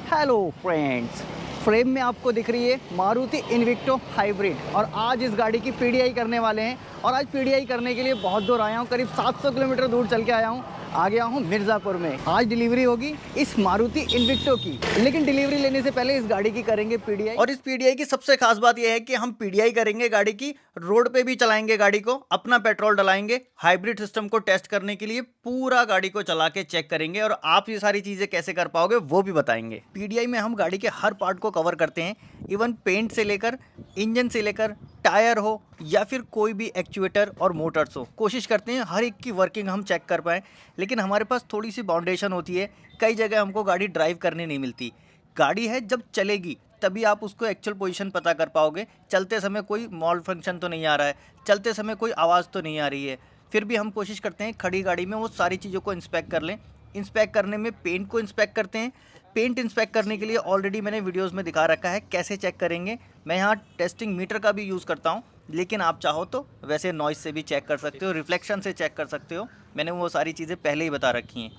Hello friends, frame में आपको दिख रही है मारुति इन्विक्टो हाइब्रिड। और आज इस गाड़ी की पीडीआई करने वाले हैं। और आज पीडीआई करने के लिए बहुत दूर आया हूँ, करीब 700 किलोमीटर दूर चल के आया हूँ। आ गया हूँ मिर्ज़ापुर में। आज डिलीवरी होगी इस मारुति इन्विक्टो की, लेकिन डिलीवरी लेने से पहले इस गाड़ी की करेंगे पीडीआई। और इस पीडीआई की सबसे खास बात यह है कि हम पीडीआई करेंगे गाड़ी की, रोड पे भी चलाएंगे गाड़ी को, अपना पेट्रोल डलाएंगे, हाइब्रिड सिस्टम को टेस्ट करने के लिए पूरा गाड़ी को चला के चेक करेंगे और आप ये सारी चीजें कैसे कर पाओगे वो भी बताएंगे। पीडीआई में हम गाड़ी के हर पार्ट को कवर करते हैं, इवन पेंट से लेकर इंजन से लेकर टायर हो या फिर कोई भी एक्चुएटर और मोटर्स हो, कोशिश करते हैं हर एक की वर्किंग हम चेक कर पाएँ। लेकिन हमारे पास थोड़ी सी बाउंडेशन होती है, कई जगह हमको गाड़ी ड्राइव करने नहीं मिलती। गाड़ी है जब चलेगी तभी आप उसको एक्चुअल पोजीशन पता कर पाओगे। चलते समय कोई मॉल फंक्शन तो नहीं आ रहा है, चलते समय कोई आवाज़ तो नहीं आ रही है। फिर भी हम कोशिश करते हैं खड़ी गाड़ी में वो सारी चीज़ों को इंस्पेक्ट कर लें। इंस्पेक्ट करने में पेंट को इंस्पेक्ट करते हैं। पेंट इंस्पेक्ट करने के लिए ऑलरेडी मैंने वीडियोस में दिखा रखा है कैसे चेक करेंगे। मैं यहाँ टेस्टिंग मीटर का भी यूज़ करता हूँ, लेकिन आप चाहो तो वैसे नॉइज़ से भी चेक कर सकते हो, रिफ्लेक्शन से चेक कर सकते हो। मैंने वो सारी चीज़ें पहले ही बता रखी हैं।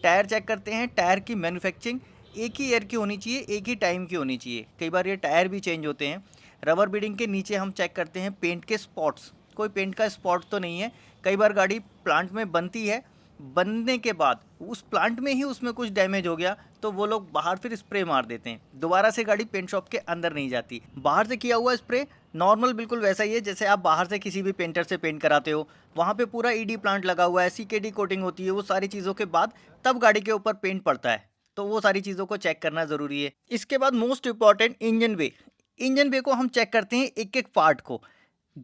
टायर चेक करते हैं। टायर की मैन्युफैक्चरिंग एक ही ईयर की होनी चाहिए, एक ही टाइम की होनी चाहिए। कई बार ये टायर भी चेंज होते हैं। रबर बीडिंग के नीचे हम चेक करते हैं पेंट के स्पॉट्स, कोई पेंट का स्पॉट तो नहीं है। कई बार गाड़ी प्लांट में बनती है, बनने के बाद उस प्लांट में ही उसमें कुछ डैमेज हो गया तो वो लोग बाहर फिर स्प्रे मार देते हैं, दोबारा से गाड़ी पेंट शॉप के अंदर नहीं जाती। बाहर से किया हुआ स्प्रे नॉर्मल बिल्कुल वैसा ही है जैसे आप बाहर से किसी भी पेंटर से पेंट कराते हो। वहाँ पे पूरा ईडी प्लांट लगा हुआ है, सीकेडी कोटिंग होती है, वो सारी चीज़ों के बाद तब गाड़ी के ऊपर पेंट पड़ता है। तो वो सारी चीज़ों को चेक करना ज़रूरी है। इसके बाद most important engine bay. Engine bay को हम चेक करते हैं एक एक पार्ट को।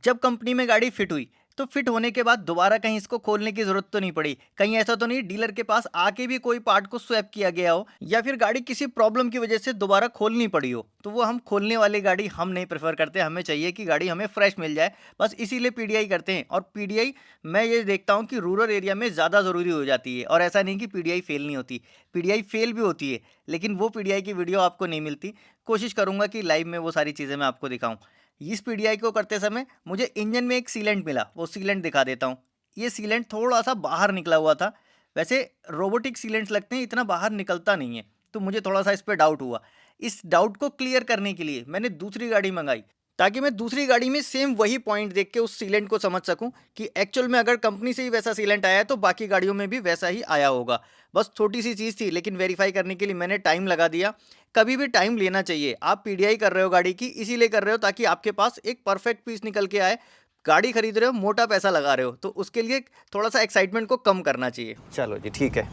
जब कंपनी में गाड़ी फिट हुई तो फिट होने के बाद दोबारा कहीं इसको खोलने की जरूरत तो नहीं पड़ी। कहीं ऐसा तो नहीं डीलर के पास आके भी कोई पार्ट को स्वैप किया गया हो या फिर गाड़ी किसी प्रॉब्लम की वजह से दोबारा खोलनी पड़ी हो, तो वो हम खोलने वाली गाड़ी हम नहीं प्रेफर करते। हमें चाहिए कि गाड़ी हमें फ्रेश मिल जाए, बस इसीलिए पीडीआई करते हैं। और पीडीआई मैं ये देखता हूँ कि रूरल एरिया में ज़्यादा ज़रूरी हो जाती है। और ऐसा नहीं कि पीडीआई फेल नहीं होती, पीडीआई फेल भी होती है, लेकिन वो पीडीआई की वीडियो आपको नहीं मिलती। कोशिश करूँगा कि लाइव में वो सारी चीज़ें मैं आपको दिखाऊँ। इस पीडीआई को करते समय मुझे इंजन में एक सीलेंट मिला, वो सीलेंट दिखा देता हूँ। ये सीलेंट थोड़ा सा बाहर निकला हुआ था। वैसे रोबोटिक सीलेंट्स लगते हैं, इतना बाहर निकलता नहीं है, तो मुझे थोड़ा सा इस पर डाउट हुआ। इस डाउट को क्लियर करने के लिए मैंने दूसरी गाड़ी मंगाई, ताकि मैं दूसरी गाड़ी में सेम वही पॉइंट देख के उस सीलेंट को समझ सकूं कि एक्चुअल में अगर कंपनी से ही वैसा सीलेंट आया है तो बाकी गाड़ियों में भी वैसा ही आया होगा। बस छोटी सी चीज़ थी, लेकिन वेरीफाई करने के लिए मैंने टाइम लगा दिया। कभी भी टाइम लेना चाहिए। आप पीडीआई कर रहे हो गाड़ी की, इसीलिए कर रहे हो ताकि आपके पास एक परफेक्ट पीस निकल के आए। गाड़ी खरीद रहे हो, मोटा पैसा लगा रहे हो, तो उसके लिए थोड़ा सा एक्साइटमेंट को कम करना चाहिए। चलो जी ठीक है।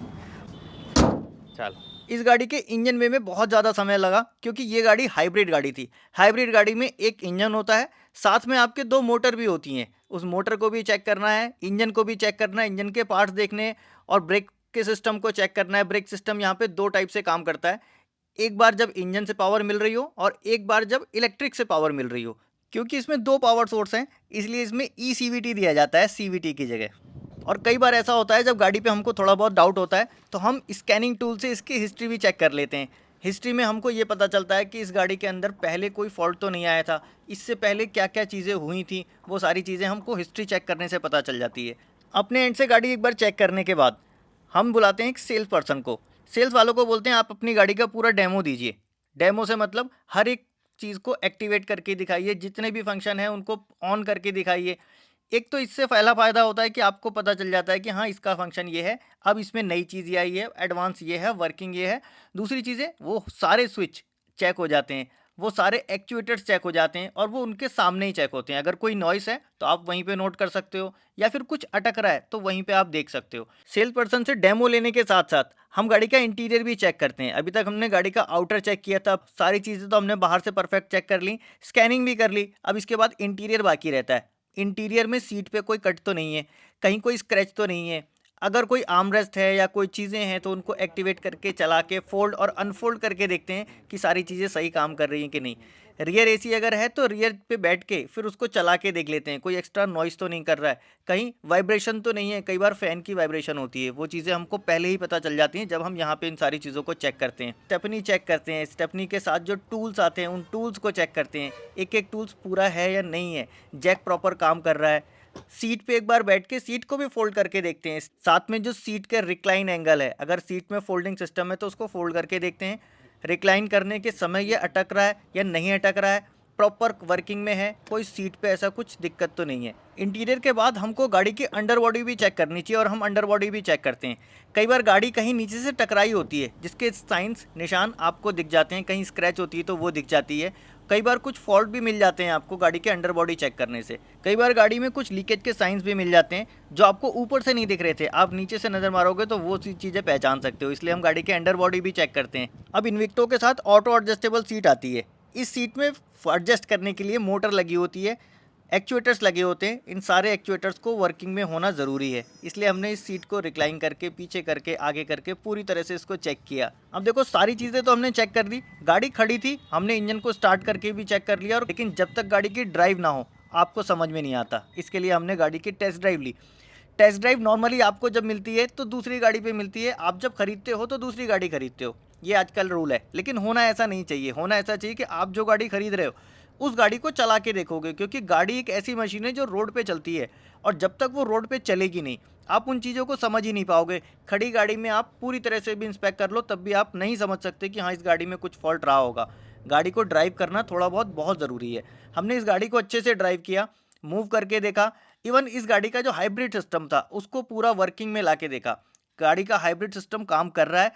चलो, इस गाड़ी के इंजन में बहुत ज़्यादा समय लगा क्योंकि ये गाड़ी हाइब्रिड गाड़ी थी। हाइब्रिड गाड़ी में एक इंजन होता है, साथ में आपके दो मोटर भी होती हैं। उस मोटर को भी चेक करना है, इंजन को भी चेक करना है, इंजन के पार्ट्स देखने हैं और ब्रेक के सिस्टम को चेक करना है। ब्रेक सिस्टम यहाँ पे दो टाइप से काम करता है, एक बार जब इंजन से पावर मिल रही हो और एक बार जब इलेक्ट्रिक से पावर मिल रही हो। क्योंकि इसमें दो पावर सोर्स हैं, इसलिए इसमें ई सीवीटी दिया जाता है सीवीटी की जगह। और कई बार ऐसा होता है जब गाड़ी पे हमको थोड़ा बहुत डाउट होता है तो हम स्कैनिंग टूल से इसकी हिस्ट्री भी चेक कर लेते हैं। हिस्ट्री में हमको ये पता चलता है कि इस गाड़ी के अंदर पहले कोई फॉल्ट तो नहीं आया था, इससे पहले क्या क्या चीज़ें हुई थी, वो सारी चीज़ें हमको हिस्ट्री चेक करने से पता चल जाती है। अपने एंड से गाड़ी एक बार चेक करने के बाद हम बुलाते हैं एक सेल्स पर्सन को। सेल्स वालों को बोलते हैं आप अपनी गाड़ी का पूरा डेमो दीजिए। डेमो से मतलब हर एक चीज़ को एक्टिवेट करके दिखाइए, जितने भी फंक्शन हैं उनको ऑन करके दिखाइए। एक तो इससे पहला फ़ायदा होता है कि आपको पता चल जाता है कि हाँ इसका फंक्शन ये है, अब इसमें नई चीज़ ये आई है, एडवांस ये है, वर्किंग ये है। दूसरी चीज़ें वो सारे स्विच चेक हो जाते हैं, वो सारे एक्चुएटर्स चेक हो जाते हैं और वो उनके सामने ही चेक होते हैं। अगर कोई नॉइस है तो आप वहीं पे नोट कर सकते हो या फिर कुछ अटक रहा है तो वहीं पे आप देख सकते हो। सेल्स पर्सन से डेमो लेने के साथ साथ हम गाड़ी का इंटीरियर भी चेक करते हैं। अभी तक हमने गाड़ी का आउटर चेक किया था, सारी चीज़ें तो हमने बाहर से परफेक्ट चेक कर ली, स्कैनिंग भी कर ली। अब इसके बाद इंटीरियर बाकी रहता है। इंटीरियर में सीट पे कोई कट तो नहीं है, कहीं कोई स्क्रैच तो नहीं है। अगर कोई आर्मरेस्ट है या कोई चीज़ें हैं तो उनको एक्टिवेट करके चला के फोल्ड और अनफोल्ड करके देखते हैं कि सारी चीज़ें सही काम कर रही हैं कि नहीं। रियर एसी अगर है तो रियर पे बैठ के फिर उसको चला के देख लेते हैं कोई एक्स्ट्रा नॉइस तो नहीं कर रहा है, कहीं वाइब्रेशन तो नहीं है। कई बार फ़ैन की वाइब्रेशन होती है, वो चीज़ें हमको पहले ही पता चल जाती हैं जब हम यहाँ पे इन सारी चीज़ों को चेक करते हैं। स्टेपनी चेक करते हैं, स्टेपनी के साथ जो टूल्स आते हैं उन टूल्स को चेक करते हैं, एक एक टूल्स पूरा है या नहीं है, जैक प्रॉपर काम कर रहा है। सीट पे एक बार बैठ के सीट को भी फोल्ड करके देखते हैं, साथ में जो सीट का रिक्लाइन एंगल है, अगर सीट में फोल्डिंग सिस्टम है तो उसको फोल्ड करके देखते हैं। रिक्लाइन करने के समय ये अटक रहा है या नहीं अटक रहा है, प्रॉपर वर्किंग में है, कोई सीट पे ऐसा कुछ दिक्कत तो नहीं है। इंटीरियर के बाद हमको गाड़ी की अंडर बॉडी भी चेक करनी चाहिए और हम अंडर बॉडी भी चेक करते हैं। कई बार गाड़ी कहीं नीचे से टकराई होती है जिसके साइंस निशान आपको दिख जाते हैं, कहीं स्क्रैच होती है तो वो दिख जाती है। कई बार कुछ फॉल्ट भी मिल जाते हैं आपको गाड़ी के अंडर बॉडी चेक करने से। कई बार गाड़ी में कुछ लीकेज के साइंस भी मिल जाते हैं जो आपको ऊपर से नहीं दिख रहे थे, आप नीचे से नज़र मारोगे तो वो चीज़ें पहचान सकते हो, इसलिए हम गाड़ी के अंडर बॉडी भी चेक करते हैं। अब इन्विक्टो के साथ ऑटो एडजस्टेबल सीट आती है। इस सीट में एडजस्ट करने के लिए मोटर लगी होती है, एक्चुएटर्स लगे होते हैं। इन सारे एक्चुएटर्स को वर्किंग में होना ज़रूरी है, इसलिए हमने इस सीट को रिक्लाइन करके, पीछे करके, आगे करके पूरी तरह से इसको चेक किया। अब देखो सारी चीज़ें तो हमने चेक कर दी, गाड़ी खड़ी थी, हमने इंजन को स्टार्ट करके भी चेक कर लिया, और लेकिन जब तक गाड़ी की ड्राइव ना हो आपको समझ में नहीं आता, इसके लिए हमने गाड़ी की टेस्ट ड्राइव ली। टेस्ट ड्राइव नॉर्मली आपको जब मिलती है तो दूसरी गाड़ी पे मिलती है, आप जब खरीदते हो तो दूसरी गाड़ी खरीदते हो, ये आजकल रूल है। लेकिन होना ऐसा नहीं चाहिए, होना ऐसा चाहिए कि आप जो गाड़ी खरीद रहे हो उस गाड़ी को चला के देखोगे, क्योंकि गाड़ी एक ऐसी मशीन है जो रोड पे चलती है, और जब तक वो रोड पे चलेगी नहीं आप उन चीज़ों को समझ ही नहीं पाओगे। खड़ी गाड़ी में आप पूरी तरह से भी इंस्पेक्ट कर लो तब भी आप नहीं समझ सकते कि हाँ इस गाड़ी में कुछ फॉल्ट रहा होगा। गाड़ी को ड्राइव करना थोड़ा बहुत ज़रूरी है। हमने इस गाड़ी को अच्छे से ड्राइव किया, मूव करके देखा, इवन इस गाड़ी का जो हाइब्रिड सिस्टम था उसको पूरा वर्किंग में ला के देखा। गाड़ी का हाइब्रिड सिस्टम काम कर रहा है,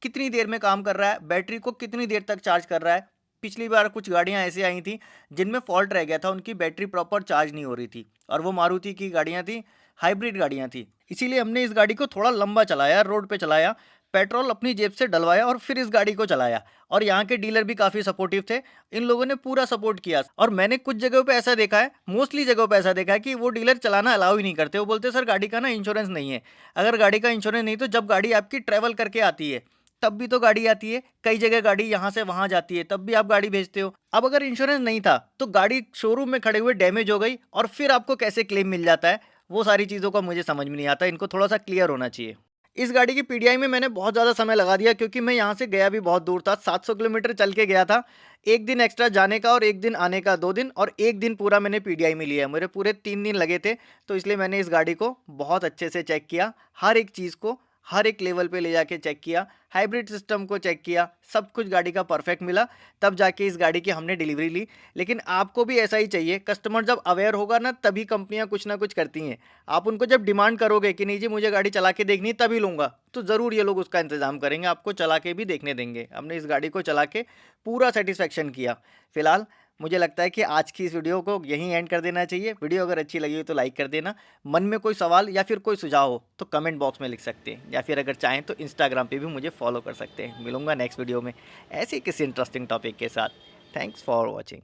कितनी देर में काम कर रहा है, बैटरी को कितनी देर तक चार्ज कर रहा है। पिछली बार कुछ गाड़ियां ऐसी आई थी जिनमें फॉल्ट रह गया था, उनकी बैटरी प्रॉपर चार्ज नहीं हो रही थी, और वो मारुति की गाड़ियां थी, हाइब्रिड गाड़ियां थी। इसीलिए हमने इस गाड़ी को थोड़ा लंबा चलाया, रोड पे चलाया, पेट्रोल अपनी जेब से डलवाया और फिर इस गाड़ी को चलाया। और यहाँ के डीलर भी काफ़ी सपोर्टिव थे, इन लोगों ने पूरा सपोर्ट किया। और मैंने कुछ जगहों पे ऐसा देखा है, मोस्टली जगहों पे ऐसा देखा है कि वो डीलर चलाना अलाउ ही नहीं करते। वो बोलते सर गाड़ी का ना इंश्योरेंस नहीं है। अगर गाड़ी का इंश्योरेंस नहीं तो जब गाड़ी आपकी ट्रैवल करके आती है तब भी तो गाड़ी आती है, कई जगह गाड़ी यहाँ से वहाँ जाती है तब भी आप गाड़ी भेजते हो। अब अगर इंश्योरेंस नहीं था तो गाड़ी शोरूम में खड़े हुए डैमेज हो गई और फिर आपको कैसे क्लेम मिल जाता है, वो सारी चीज़ों का मुझे समझ में नहीं आता, इनको थोड़ा सा क्लियर होना चाहिए। इस गाड़ी की पीडीआई में मैंने बहुत ज़्यादा समय लगा दिया, क्योंकि मैं यहाँ से गया भी बहुत दूर था, 700 किलोमीटर चल के गया था। एक दिन एक्स्ट्रा जाने का और एक दिन आने का, 2 दिन, और एक दिन पूरा मैंने पीडीआई में लिया है। मेरे पूरे 3 दिन लगे थे, तो इसलिए मैंने इस गाड़ी को बहुत अच्छे से चेक किया, हर एक चीज़ को हर एक लेवल पे ले जाके चेक किया, हाइब्रिड सिस्टम को चेक किया, सब कुछ गाड़ी का परफेक्ट मिला, तब जाके इस गाड़ी की हमने डिलीवरी ली। लेकिन आपको भी ऐसा ही चाहिए, कस्टमर जब अवेयर होगा ना तभी कंपनियां कुछ ना कुछ करती हैं। आप उनको जब डिमांड करोगे कि नहीं जी मुझे गाड़ी चला के देखनी तभी लूँगा, तो ज़रूर ये लोग उसका इंतज़ाम करेंगे, आपको चला के भी देखने देंगे। हमने इस गाड़ी को चला के पूरा सेटिस्फेक्शन किया। फिलहाल मुझे लगता है कि आज की इस वीडियो को यहीं एंड कर देना चाहिए। वीडियो अगर अच्छी लगी हो तो लाइक कर देना। मन में कोई सवाल या फिर कोई सुझाव हो तो कमेंट बॉक्स में लिख सकते हैं, या फिर अगर चाहें तो इंस्टाग्राम पे भी मुझे फॉलो कर सकते हैं। मिलूंगा नेक्स्ट वीडियो में ऐसे किसी इंटरेस्टिंग टॉपिक के साथ। Thanks for watching.